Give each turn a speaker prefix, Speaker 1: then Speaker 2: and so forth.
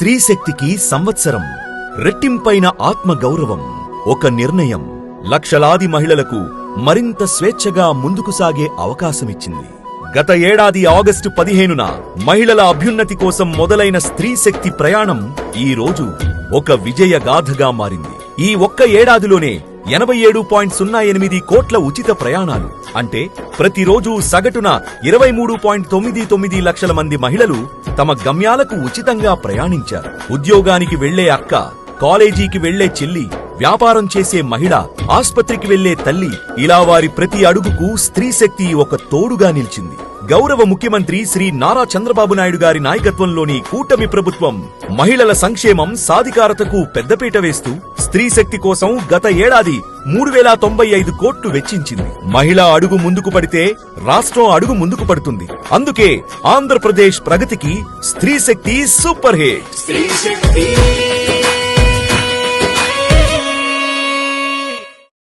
Speaker 1: స్త్రీ శక్తికి సంవత్సరం, రెట్టింపైన ఆత్మ గౌరవం, ఒక నిర్ణయం లక్షలాది మహిళలకు మరింత స్వేచ్ఛగా ముందుకు సాగే అవకాశమిచ్చింది. గత ఏడాది ఆగస్టు 15న మహిళల అభ్యున్నతి కోసం మొదలైన స్త్రీ శక్తి ప్రయాణం ఈ రోజు ఒక విజయ గాథగా మారింది. ఈ ఒక్క ఏడాదిలోనే 87.08 కోట్ల ఉచిత ప్రయాణాలు, అంటే ప్రతిరోజు సగటున 23.99 లక్షల మంది మహిళలు తమ గమ్యాలకు ఉచితంగా ప్రయాణించారు. ఉద్యోగానికి వెళ్లే అక్క, కాలేజీకి వెళ్లే చెల్లి, వ్యాపారం చేసే మహిళ, ఆస్పత్రికి వెళ్లే తల్లి, ఇలా వారి ప్రతి అడుగుకు స్త్రీ శక్తి ఒక తోడుగా నిలిచింది. గౌరవ ముఖ్యమంత్రి శ్రీ నారా చంద్రబాబు నాయుడు గారి నాయకత్వంలోని కూటమి ప్రభుత్వం మహిళల సంక్షేమం, సాధికారతకు పెద్దపీట వేస్తూ స్త్రీ శక్తి కోసం గత ఏడాది 3095 కోట్లు వెచ్చించింది. మహిళ అడుగు ముందుకు పడితే రాష్ట్రం అడుగు ముందుకు పడుతుంది. అందుకే ఆంధ్రప్రదేశ్ ప్రగతికి స్త్రీ శక్తి సూపర్ హిట్.